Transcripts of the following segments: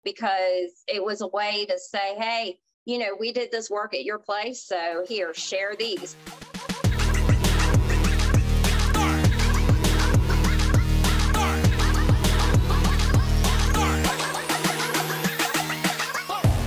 because it was a way to say, hey, we did this work at your place, so here, share these.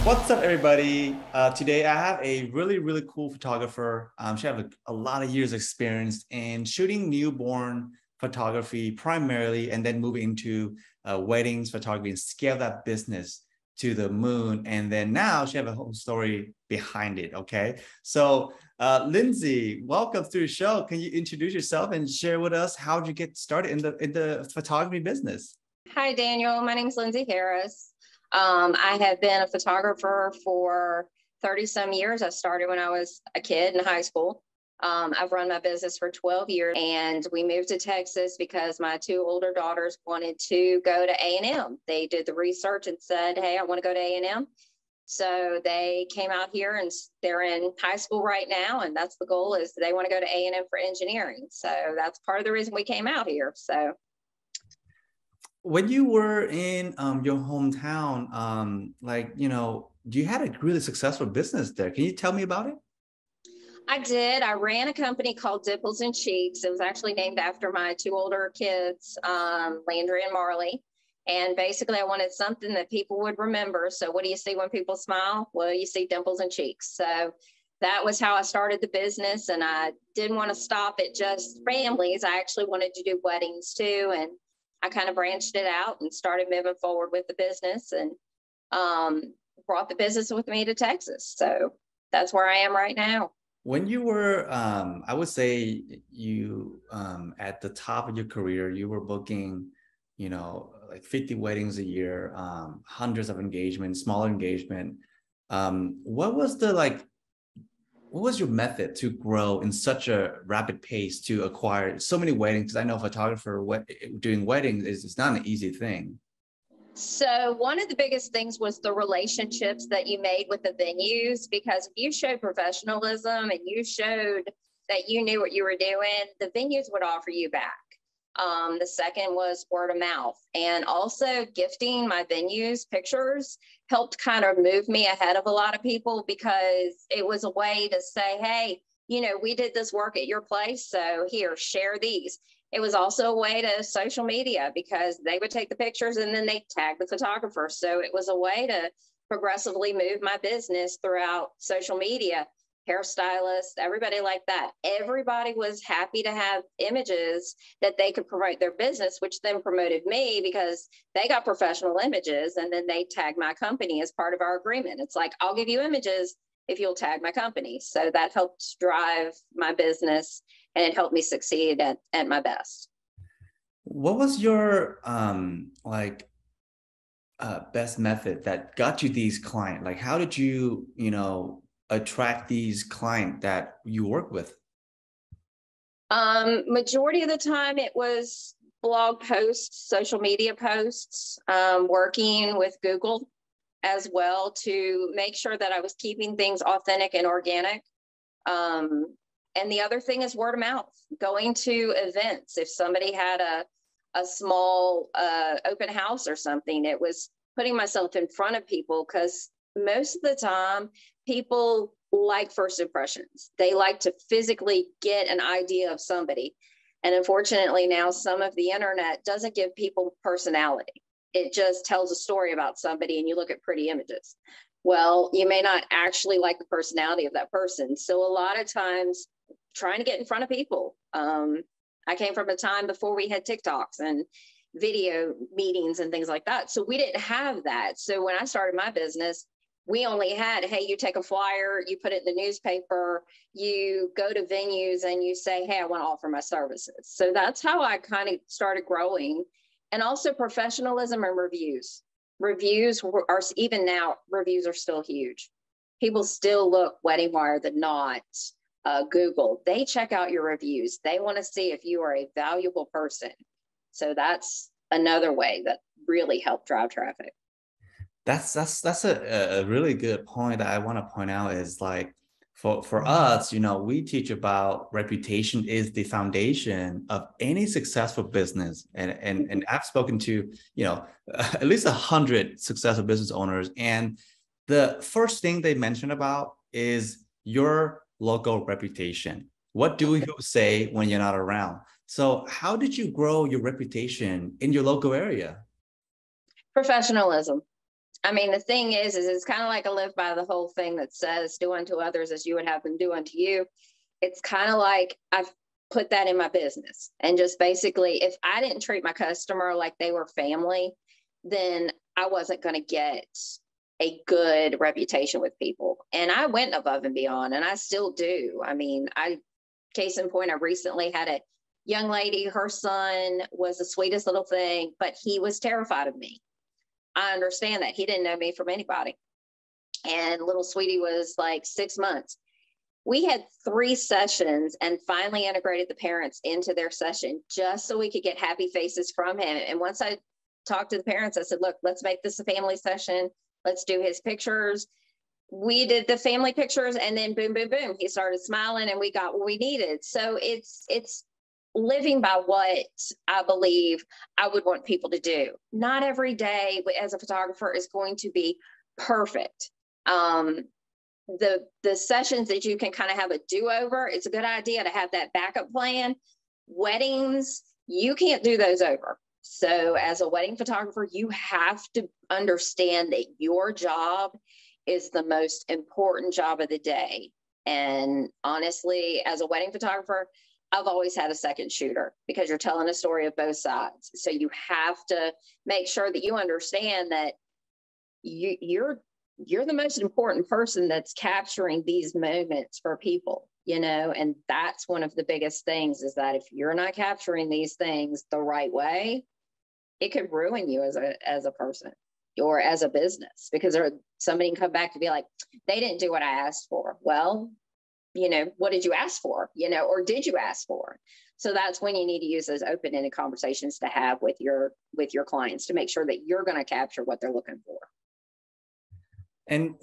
What's up, everybody? Today I have a really cool photographer. She has a lot of years experience in shooting newborn photography primarily, and then moving into weddings photography and scale that business to the moon. And then now she has a whole story behind it. Okay, so Lindsey, welcome to the show. Can you introduce yourself and share with us how did you get started in the photography business? Hi, Daniel. My name is Lindsey Harris. I have been a photographer for 30 some years. I started when I was a kid in high school. I've run my business for 12 years, and we moved to Texas because my two older daughters wanted to go to A&M. They did the research and said, hey, I want to go to A&M. So they came out here, and they're in high school right now. And that's the goal, is they want to go to A&M for engineering. So that's part of the reason we came out here. So when you were in your hometown, you had a really successful business there. Can you tell me about it? I did. I ran a company called Dimples and Cheeks. It was actually named after my two older kids, Landry and Marley. And basically, I wanted something that people would remember. So what do you see when people smile? Well, you see dimples and cheeks. So that was how I started the business. And I didn't want to stop at just families. I actually wanted to do weddings too. And I kind of branched it out and started moving forward with the business, and brought the business with me to Texas. So that's where I am right now. When you were, I would say you, at the top of your career, you were booking, like 50 weddings a year, hundreds of engagements, smaller engagement. What was your method to grow in such a rapid pace to acquire so many weddings? Because I know a photographer doing weddings is not an easy thing. So one of the biggest things was the relationships that you made with the venues, because if you showed professionalism and you showed that you knew what you were doing, the venues would offer you back. The second was word of mouth, and also gifting my venues pictures helped kind of move me ahead of a lot of people, because it was a way to say, hey, we did this work at your place, so here, share these. It was also a way to social media, because they would take the pictures and then they tag the photographer. So it was a way to progressively move my business throughout social media. Hairstylists, everybody like that. Everybody was happy to have images that they could promote their business, which then promoted me, because they got professional images and then they tag my company as part of our agreement. It's like, I'll give you images if you'll tag my company. So that helped drive my business, and it helped me succeed at my best. What was your best method that got you these clients? Like, how did you, attract these clients that you work with? Majority of the time it was blog posts, social media posts, working with Google as well to make sure that I was keeping things authentic and organic. And the other thing is word of mouth, going to events. If somebody had a small open house or something, it was putting myself in front of people, because most of the time people like first impressions. They like to physically get an idea of somebody. And unfortunately now some of the internet doesn't give people personality. It just tells a story about somebody and you look at pretty images. Well, you may not actually like the personality of that person. So a lot of times trying to get in front of people. I came from a time before we had TikToks and video meetings and things like that. So we didn't have that. So when I started my business, we only had, hey, you take a flyer, you put it in the newspaper, you go to venues and you say, hey, I want to offer my services. So that's how I kind of started growing. And also professionalism and reviews. Reviews are, even now, reviews are still huge. People still look Wedding Wire, The Knot, Google. They check out your reviews. They want to see if you are a valuable person. So that's another way that really helped drive traffic. That's a really good point that I want to point out, is like, for us, we teach about reputation is the foundation of any successful business. And I've spoken to, at least 100 successful business owners. And the first thing they mention about is your local reputation. What do you say when you're not around? So how did you grow your reputation in your local area? Professionalism. I mean, the thing is it's kind of like I live by the whole thing that says, do unto others as you would have them do unto you. It's kind of like I've put that in my business. And just basically, if I didn't treat my customer like they were family, then I wasn't going to get a good reputation with people. And I went above and beyond, and I still do. I mean, case in point, I recently had a young lady, her son was the sweetest little thing, but he was terrified of me. I understand that. He didn't know me from anybody. And little sweetie was like 6 months. We had 3 sessions and finally integrated the parents into their session just so we could get happy faces from him. And once I talked to the parents, I said, look, let's make this a family session. Let's do his pictures. We did the family pictures, and then boom, boom, boom. He started smiling and we got what we needed. So it's living by what I believe I would want people to do. Not every day as a photographer is going to be perfect. The sessions that you can kind of have a do-over, it's a good idea to have that backup plan. Weddings, you can't do those over. So as a wedding photographer, you have to understand that your job is the most important job of the day. And honestly, as a wedding photographer, I've always had a second shooter because you're telling a story of both sides. So you have to make sure that you understand that you're the most important person that's capturing these moments for people, and that's one of the biggest things is that if you're not capturing these things the right way, it could ruin you as a person or as a business, because somebody can come back to be like, they didn't do what I asked for. Well, what did you ask for, or did you ask for? So that's when you need to use those open-ended conversations to have with your clients to make sure that you're going to capture what they're looking for. And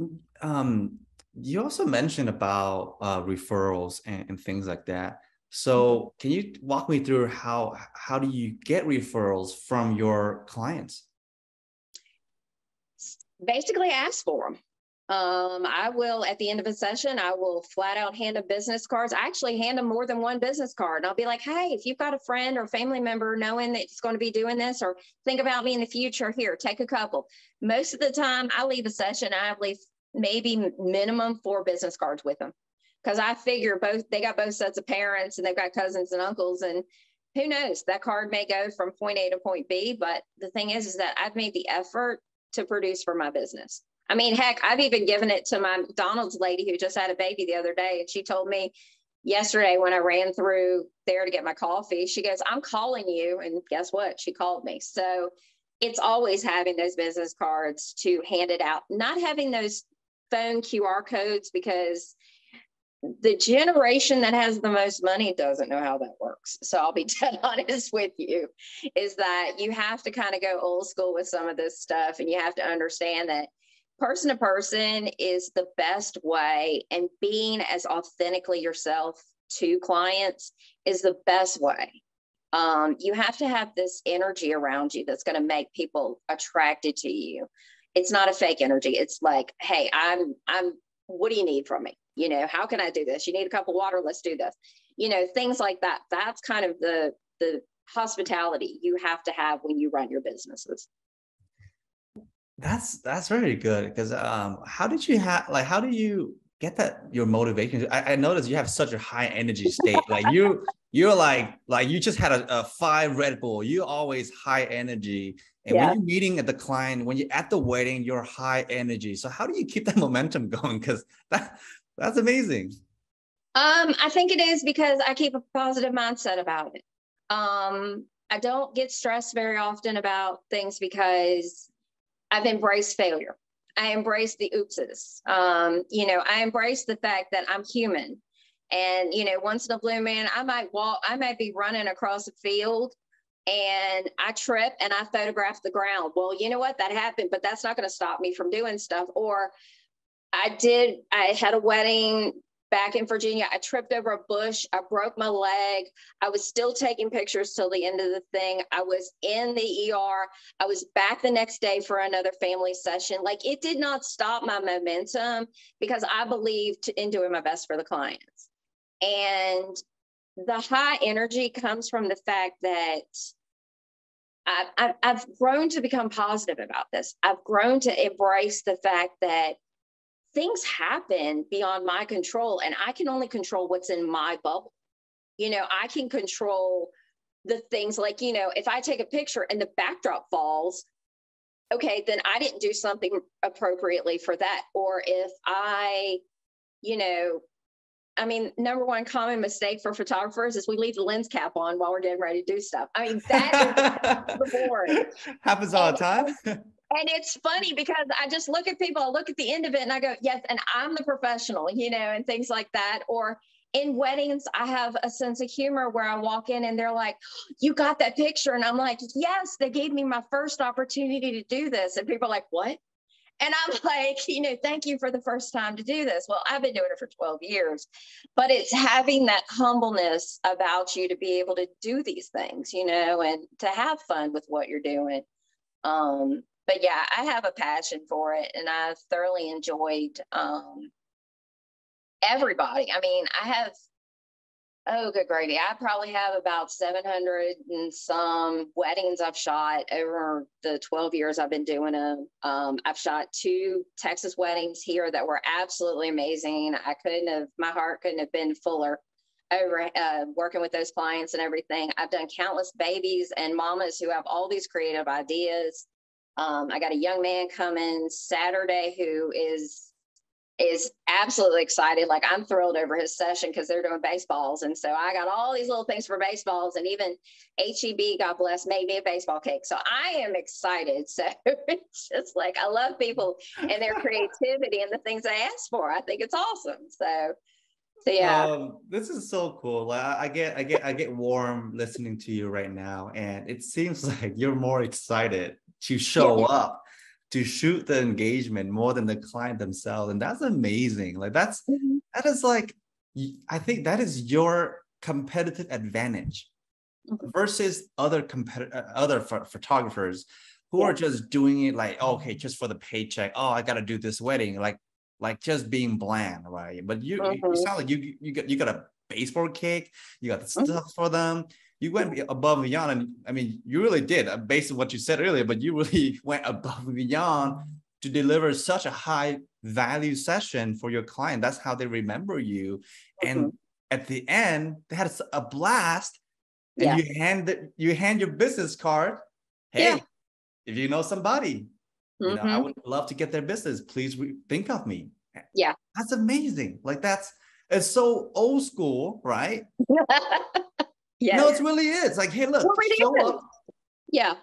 you also mentioned about referrals and things like that. So can you walk me through how do you get referrals from your clients? Basically ask for them. I will, at the end of a session, I will flat out hand them business cards. I actually hand them more than one business card. And I'll be like, hey, if you've got a friend or family member knowing that it's going to be doing this or think about me in the future, here, take a couple. Most of the time I leave a session, I leave maybe minimum 4 business cards with them. Because I figure they got both sets of parents and they've got cousins and uncles, and who knows, that card may go from point A to point B. But the thing is that I've made the effort to produce for my business. I mean, heck, I've even given it to my McDonald's lady who just had a baby the other day. And she told me yesterday when I ran through there to get my coffee, she goes, I'm calling you. And guess what? She called me. So it's always having those business cards to hand it out, not having those phone QR codes, because the generation that has the most money doesn't know how that works. So I'll be dead honest with you, is that you have to kind of go old school with some of this stuff. And you have to understand that person to person is the best way, and being as authentically yourself to clients is the best way. You have to have this energy around you that's going to make people attracted to you. It's not a fake energy. It's like, hey, I'm what do you need from me? How can I do this? You need a cup of water? Let's do this. Things like that. That's kind of the hospitality you have to have when you run your businesses. That's very good, because how do you get your motivation? I noticed you have such a high energy state. Like you're like you just had a 5 Red Bull. You're always high energy. And when you're meeting at the client, when you're at the wedding, you're high energy. So how do you keep that momentum going? Because that's amazing. I think it is because I keep a positive mindset about it. I don't get stressed very often about things because I've embraced failure. I embrace the oopses. I embrace the fact that I'm human. And, once in a blue moon, I might be running across a field and I trip and I photograph the ground. Well, you know what? That happened, but that's not going to stop me from doing stuff. Or I had a wedding back in Virginia, I tripped over a bush. I broke my leg. I was still taking pictures till the end of the thing. I was in the ER. I was back the next day for another family session. Like, it did not stop my momentum because I believed in doing my best for the clients. And the high energy comes from the fact that I've grown to become positive about this. I've grown to embrace the fact that things happen beyond my control, and I can only control what's in my bubble. You know, I can control the things like, you know, if I take a picture and the backdrop falls, okay, then I didn't do something appropriately for that. Or if I, you know, I mean, number one common mistake for photographers is we leave the lens cap on while we're getting ready to do stuff. I mean, that is the board. Happens all the time. And it's funny because I just look at people, I look at the end of it and I go, yes, and I'm the professional, you know, and things like that. Or in weddings, I have a sense of humor where I walk in and they're like, you got that picture. And I'm like, yes, they gave me my first opportunity to do this. And people are like, what? And I'm like, you know, thank you for the first time to do this. Well, I've been doing it for 12 years, but it's having that humbleness about you to be able to do these things, you know, and to have fun with what you're doing. But yeah, I have a passion for it, and I've thoroughly enjoyed everybody. I mean, I have, oh, good gravy. I probably have about 700 and some weddings I've shot over the 12 years I've been doing them. I've shot 2 Texas weddings here that were absolutely amazing. My heart couldn't have been fuller over working with those clients and everything. I've done countless babies and mamas who have all these creative ideas. I got a young man coming Saturday who is absolutely excited. Like, I'm thrilled over his session because they're doing baseballs. And so I got all these little things for baseballs, and even HEB, God bless, made me a baseball cake. So I am excited. So it's just like, I love people and their creativity and the things they ask for. I think it's awesome. So yeah. This is so cool. Like, I get warm listening to you right now, and it seems like you're more excited to show up, to shoot the engagement more than the client themselves, and that's amazing. Like, that is like, I think that is your competitive advantage versus other photographers who are just doing it like, oh, okay, just for the paycheck. Oh, I got to do this wedding, like just being bland, right? But you sound like you got a baseball cake, you got the stuff for them. You went above and beyond, and I mean, you really did, based on what you said earlier. But you really went above and beyond to deliver such a high value session for your client. That's how they remember you. And at the end, they had a blast. And you hand your business card. Hey, if you know somebody, you know, I would love to get their business. Please think of me. Yeah. That's amazing. Like, it's so old school, right? Yeah. No, it really is. Like, hey, look, show up. Yeah.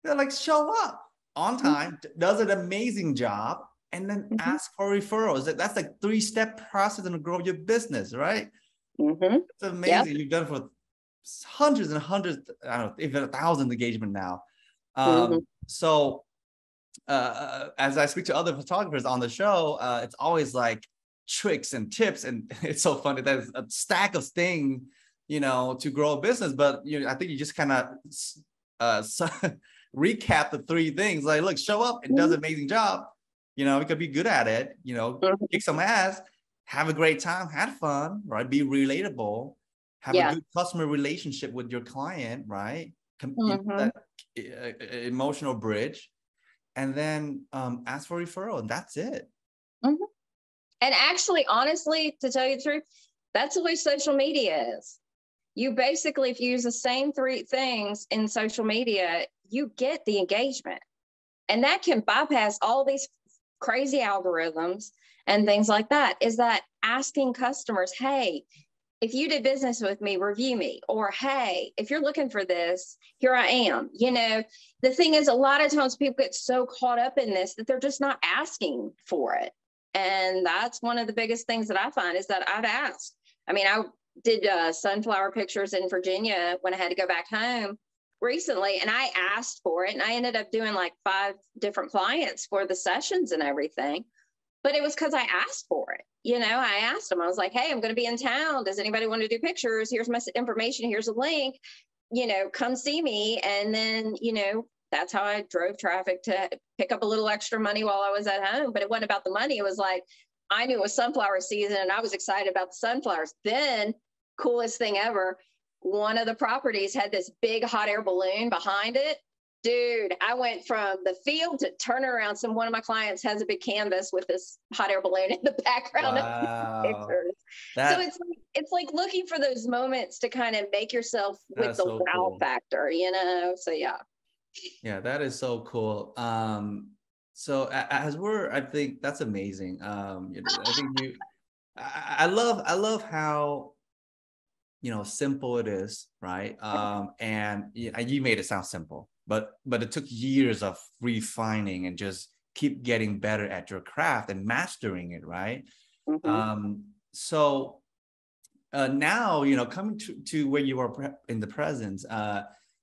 They're like, show up on time, does an amazing job, and then ask for referrals. That's like 3-step process to grow your business, right? It's amazing. You've done it for hundreds and hundreds, I don't know, even 1,000 engagement now. So as I speak to other photographers on the show, it's always like tricks and tips, and it's so funny. There's a stack of things, you know, to grow a business. But I think you just kind of recap the 3 things. Like, look, show up and does an amazing job. You know, we could be good at it. You know, kick some ass, have a great time, have fun, right? Be relatable, have a good customer relationship with your client, right? That emotional bridge, and then ask for referral, and that's it. And actually, honestly, to tell you the truth, that's the way social media is. You basically, if you use the same 3 things in social media, you get the engagement. And that can bypass all these crazy algorithms and things like that. Is that asking customers, hey, if you did business with me, review me. Or, hey, if you're looking for this, here I am. You know, the thing is, a lot of times people get so caught up in this that they're just not asking for it. And that's one of the biggest things that I find, is that I've asked. I mean, I did sunflower pictures in Virginia when I had to go back home recently, and I asked for it, and I ended up doing like 5 different clients for the sessions and everything. but it was because I asked for it. I asked them, I was like, hey, I'm going to be in town. Does anybody want to do pictures? Here's my information. Here's a link, come see me. And then, that's how I drove traffic to pick up a little extra money while I was at home. But it wasn't about the money. It was like, I knew it was sunflower season and I was excited about the sunflowers. Then, coolest thing ever, one of the properties had this big hot air balloon behind it. Dude, I went from the field to turn around. One of my clients has a big canvas with this hot air balloon in the background. Wow. Of pictures. So it's like looking for those moments to kind of make yourself with the so wow cool. factor, So yeah. Yeah, that is so cool. So I think that's amazing. I think I love how, simple it is, right? And you made it sound simple, but it took years of refining and just keep getting better at your craft and mastering it, right? Mm-hmm. So now, coming to where you are in the present,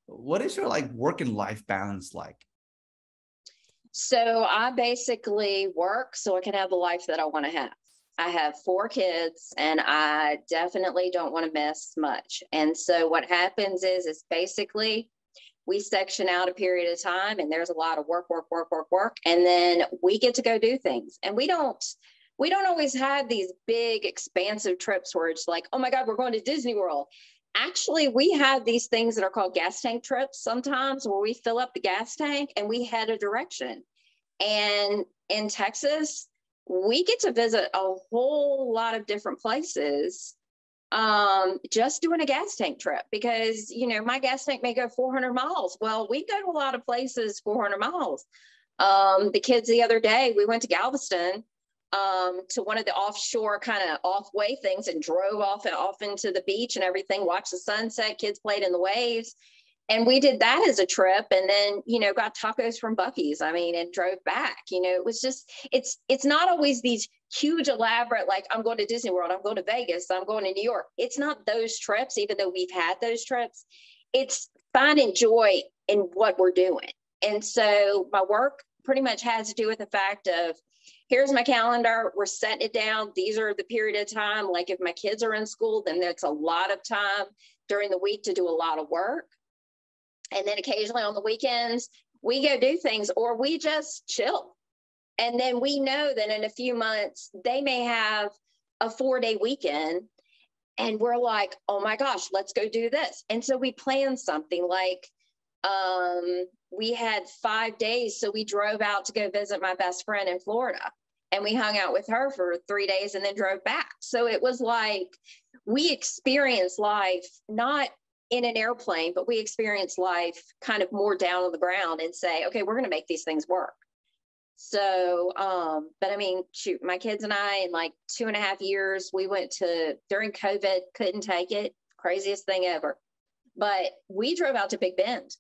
what is your work and life balance like? So I basically work so I can have the life that I want to have. I have 4 kids and I definitely don't want to miss much. And so what happens is basically we section out a period of time and there's a lot of work. And then we get to go do things. And we don't always have these big expansive trips where it's like, oh my God, we're going to Disney World. Actually, we have these things that are called gas tank trips sometimes where we fill up the gas tank and we head a direction. And in Texas, we get to visit a whole lot of different places just doing a gas tank trip because, my gas tank may go 400 miles. Well, we go to a lot of places 400 miles. The kids the other day, we went to Galveston to one of the offshore kind of off-way things and drove off into the beach and everything, watched the sunset, kids played in the waves. And we did that as a trip and then, got tacos from Buc-ee's, and drove back. It was just, it's not always these huge, elaborate, like I'm going to Disney World, I'm going to Vegas, I'm going to New York. It's not those trips, even though we've had those trips. It's finding joy in what we're doing. And so my work pretty much has to do with the fact of, here's my calendar, we're setting it down. These are the period of time. Like if my kids are in school, then there's a lot of time during the week to do a lot of work. And then occasionally on the weekends, we go do things or we just chill. And then we know that in a few months, they may have a 4-day weekend. And we're like, oh my gosh, let's go do this. And so we plan something like we had 5 days. So we drove out to go visit my best friend in Florida. And we hung out with her for 3 days and then drove back. So it was like we experienced life, not in an airplane, but we experience life kind of more down on the ground and say, okay, we're going to make these things work. So, but shoot, my kids and I, in like 2.5 years, we went during COVID, couldn't take it, craziest thing ever. But we drove out to Big Bend.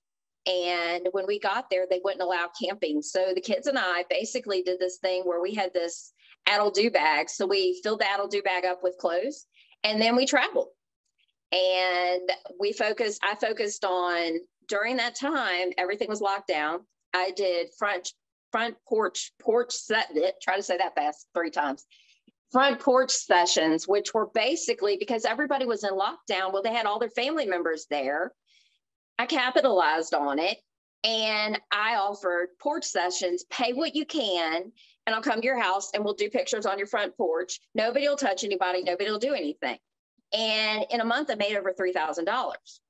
And when we got there, they wouldn't allow camping. So the kids and I basically did this thing where we had this Adel-Do bag. So we filled the Adel-Do bag up with clothes and then we traveled. And I focused on, during that time, everything was locked down. I did front porch try to say that fast 3 times. Front porch sessions, which were basically because everybody was in lockdown. Well, they had all their family members there. I capitalized on it and I offered porch sessions, pay what you can, and I'll come to your house and we'll do pictures on your front porch. Nobody will touch anybody. Nobody will do anything. And in a month, I made over $3,000.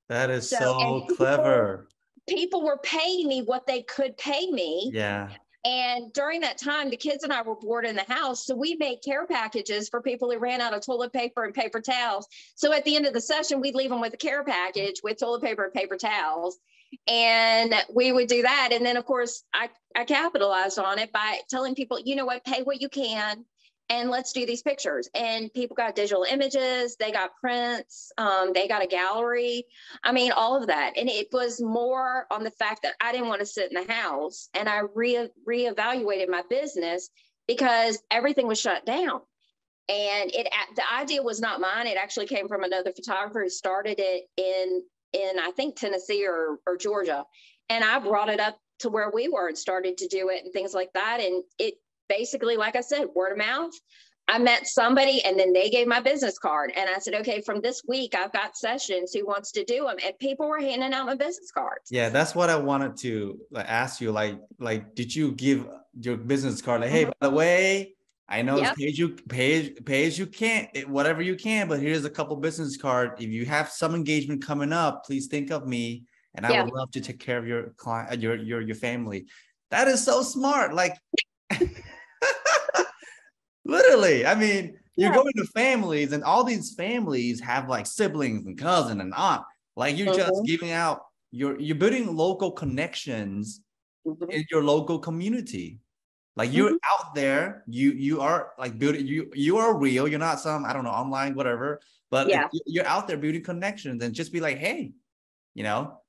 That is so clever. People were paying me what they could pay me. Yeah. And during that time, the kids and I were bored in the house. So we made care packages for people who ran out of toilet paper and paper towels. So at the end of the session, we'd leave them with a care package with toilet paper and paper towels. And we would do that. And then, of course, I capitalized on it by telling people, you know what, pay what you can. And let's do these pictures. And people got digital images, they got prints, they got a gallery. All of that. And it was more on the fact that I didn't want to sit in the house. And I reevaluated my business because everything was shut down. And the idea was not mine. It actually came from another photographer who started it in I think Tennessee or Georgia. And I brought it up to where we were and started to do it and things like that. And basically, like I said, word of mouth. I met somebody and then they gave my business card. And I said, okay, from this week, I've got sessions. Who wants to do them? And people were handing out my business cards. Yeah, that's what I wanted to ask you. Like, did you give your business card? Like, hey, by the way, I know it's pay as you can, whatever you can, but here's a couple business card. If you have some engagement coming up, please think of me, and I would love to take care of your client, your family. That is so smart. Like, literally, I mean, you're going to families, and all these families have like siblings and cousin and aunt. Like, you're just giving out. You're building local connections in your local community. Like, you're out there, you are like building, you are real. You're not some, I don't know, online, whatever, but you're out there building connections, and just be like, hey, you know,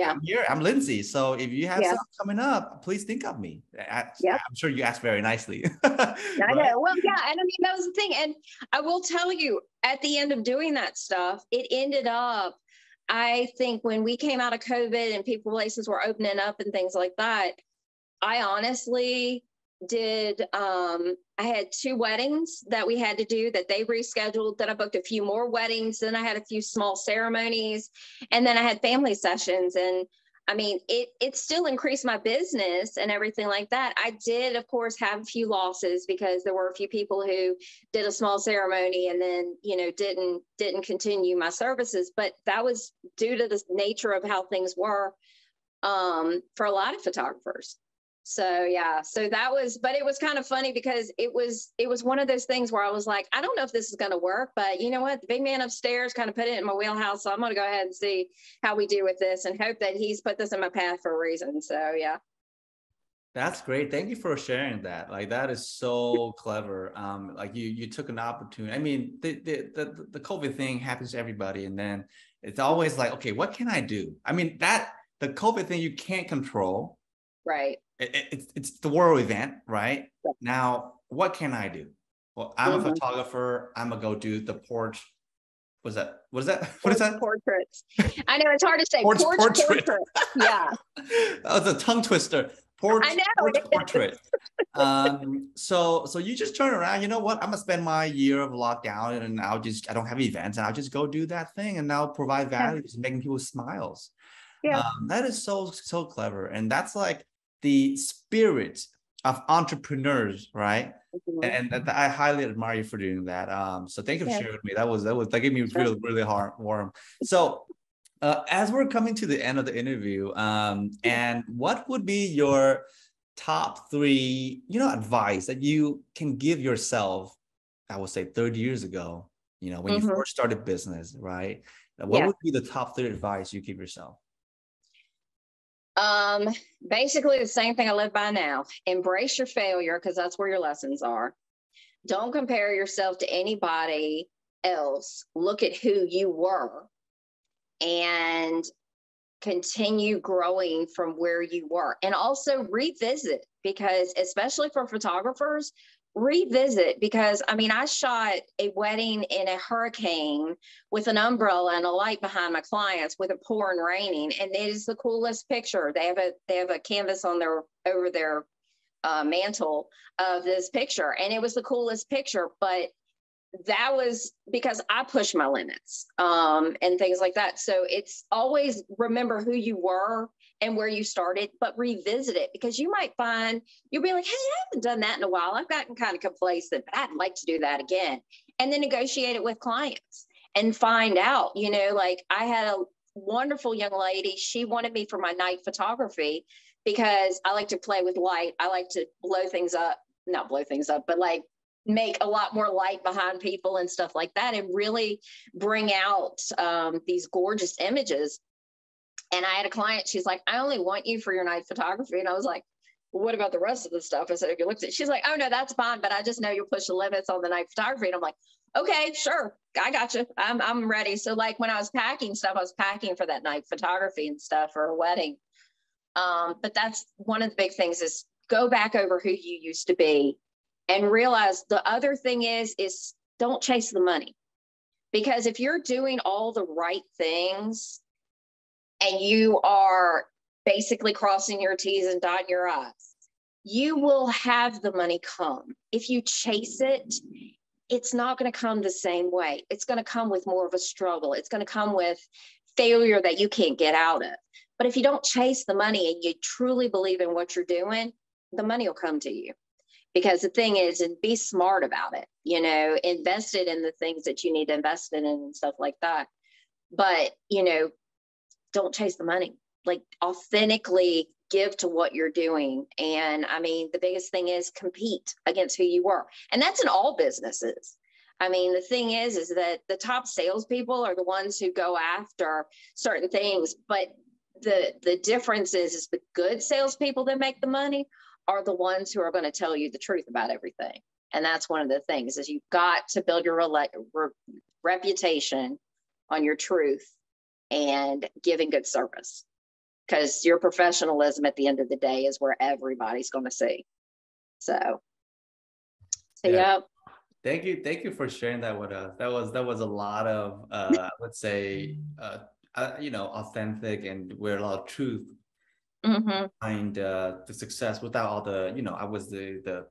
I'm here, I'm Lindsey. So if you have something coming up, please think of me. I'm sure you asked very nicely. I know. Well, yeah. And I mean, that was the thing. And I will tell you, at the end of doing that stuff, it ended up, I think when we came out of COVID and places were opening up and things like that, I honestly did, I had 2 weddings that we had to do that they rescheduled. Then I booked a few more weddings. Then I had a few small ceremonies, and then I had family sessions. And I mean, it still increased my business and everything like that. I did, of course, have a few losses because there were a few people who did a small ceremony and then, you know, didn't continue my services. But that was due to the nature of how things were for a lot of photographers. So yeah, so that was, but it was kind of funny because it was one of those things where I was like, I don't know if this is going to work, but you know what? The big man upstairs kind of put it in my wheelhouse. So I'm going to go ahead and see how we do with this and hope that he's put this in my path for a reason. So yeah. That's great. Thank you for sharing that. Like, that is so clever. Like you took an opportunity. I mean, the COVID thing happens to everybody. And then it's always like, okay, what can I do? I mean, the COVID thing you can't control. Right. It's the world event, right? Now, what can I do? Well, I'm a photographer. I'm gonna go do the porch. What is that? What is that? Portraits. I know it's hard to say. Portrait. Yeah. That was a tongue twister. I know. Portrait. So you just turn around. You know what? I'm gonna spend my year of lockdown, and I don't have events, and I'll just go do that thing, and I'll provide value, just making people smiles. Yeah. That is so clever, and that's like the spirit of entrepreneurs, right? And I highly admire you for doing that. So thank you for sharing with me. That gave me really warm. So as we're coming to the end of the interview, and what would be your top 3, advice that you can give yourself, I would say 30 years ago, when you first started business, right? What would be the top 3 advice you give yourself? Basically the same thing I live by now. Embrace your failure, because that's where your lessons are. Don't compare yourself to anybody else. Look at who you were and continue growing from where you were. And also revisit, because especially for photographers, revisit, because I mean, I shot a wedding in a hurricane with an umbrella and a light behind my clients with it pouring raining, and it is the coolest picture. They have a canvas on over their mantle of this picture, and it was the coolest picture. But that was because I pushed my limits and things like that. So it's always remember who you were and where you started, but revisit it, because you might find you'll be like, hey, I haven't done that in a while. I've gotten kind of complacent, but I'd like to do that again. And then negotiate it with clients and find out, like I had a wonderful young lady. She wanted me for my night photography because I like to play with light. I like to not blow things up, but like make a lot more light behind people and stuff like that, and really bring out these gorgeous images. And I had a client, she's like, I only want you for your night photography. And I was like, well, what about the rest of the stuff? I said, if you looked at it, she's like, oh no, that's fine. But I just know you'll push the limits on the night photography. And I'm like, okay, sure. I got you. I'm ready. So like when I was packing stuff, I was packing for that night photography and stuff for a wedding. But that's one of the big things, is go back over who you used to be and realize the other thing is don't chase the money. Because if you're doing all the right things and you are basically crossing your T's and dotting your I's, you will have the money come. If you chase it, it's not going to come the same way. It's going to come with more of a struggle. It's going to come with failure that you can't get out of. But if you don't chase the money and you truly believe in what you're doing, the money will come to you. Because the thing is, and be smart about it, you know, invest it in the things that you need to invest in and stuff like that. But, you know, don't chase the money. Like, authentically give to what you're doing. And I mean, the biggest thing is compete against who you were. And that's in all businesses. I mean, the thing is that the top salespeople are the ones who go after certain things. But the difference is the good salespeople that make the money are the ones who are going to tell you the truth about everything. And that's one of the things, is you've got to build your reputation on your truth and giving good service, because your professionalism at the end of the day is where everybody's going to see. So yeah. Thank you for sharing that with us. That was a lot of I would say you know, authentic and where a lot of truth behind the success, without all the, you know, I was the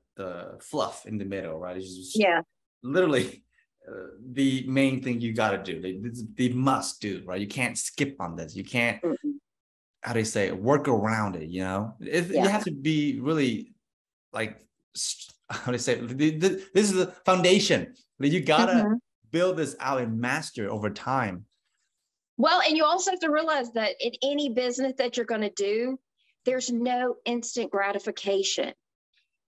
fluff in the middle, right? It's just literally the main thing you got to do. They must do, right? You can't skip on this. You can't, how do you say, work around it, you know? You have to be really like, how do you say, this is the foundation. You got to build this out and master over time. Well, and you also have to realize that in any business that you're going to do, there's no instant gratification.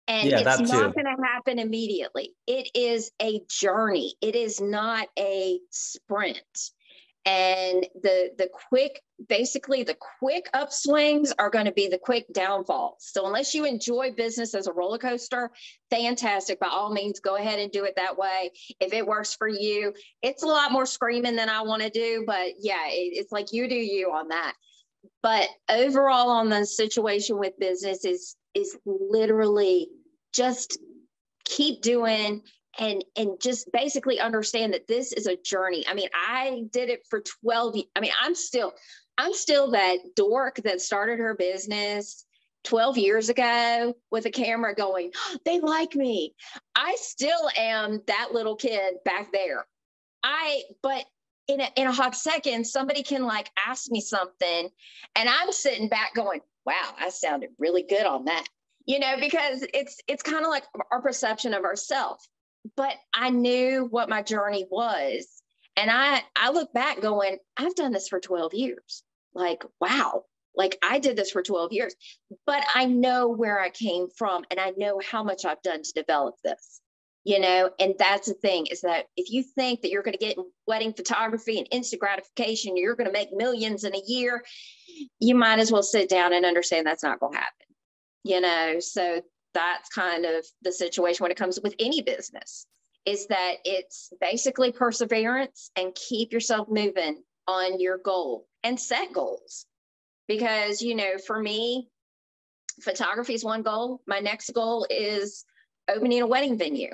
And it's not going to happen immediately. It is a journey. It is not a sprint. And the quick upswings are going to be the quick downfalls. So unless you enjoy business as a roller coaster, fantastic. By all means, go ahead and do it that way. If it works for you, it's a lot more screaming than I want to do, but yeah, it's like you do you on that. But overall on the situation with business is literally just keep doing and just basically understand that this is a journey. I mean, I did it for 12 years. I mean, I'm still that dork that started her business 12 years ago with a camera going, oh, they like me. I still am that little kid back there. But in a hot second, somebody can like ask me something and I'm sitting back going, wow, I sounded really good on that. You know, because it's kind of like our perception of ourselves. But I knew what my journey was. And I look back going, I've done this for 12 years. Like, wow, like I did this for 12 years. But I know where I came from and I know how much I've done to develop this, you know. And that's the thing, is that if you think that you're going to get wedding photography and instant gratification, you're going to make millions in a year, you might as well sit down and understand that's not going to happen, you know. So that's kind of the situation when it comes with any business, is that it's basically perseverance and keep yourself moving on your goal and set goals. Because, you know, for me, photography is one goal. My next goal is opening a wedding venue.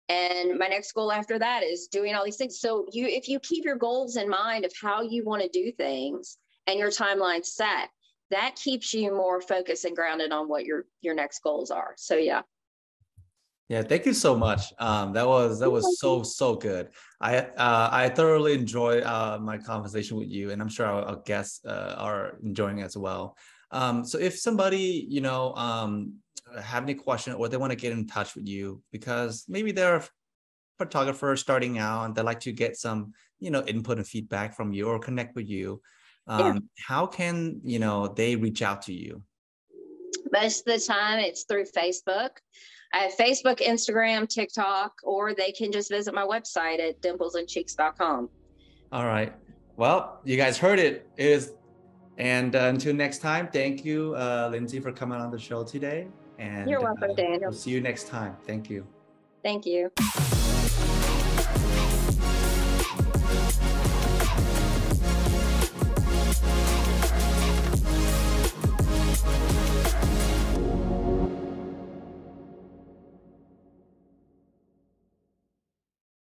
And my next goal after that is doing all these things. So if you keep your goals in mind of how you want to do things and your timeline set, that keeps you more focused and grounded on what your next goals are. So yeah. Yeah, thank you so much. That was so good. I thoroughly enjoyed my conversation with you, and I'm sure our guests are enjoying it as well. So if somebody, you know, have any question or they want to get in touch with you, because maybe they're a photographer starting out and they'd like to get some, you know, input and feedback from you or connect with you, how can, you know, they reach out to you? Most of the time it's through Facebook. I have Facebook, Instagram, TikTok, or they can just visit my website at dimplesandcheeks.com. All right. Well, you guys heard it. And until next time, thank you, Lindsey, for coming on the show today. And you're welcome, Daniel. We'll see you next time. Thank you. Thank you.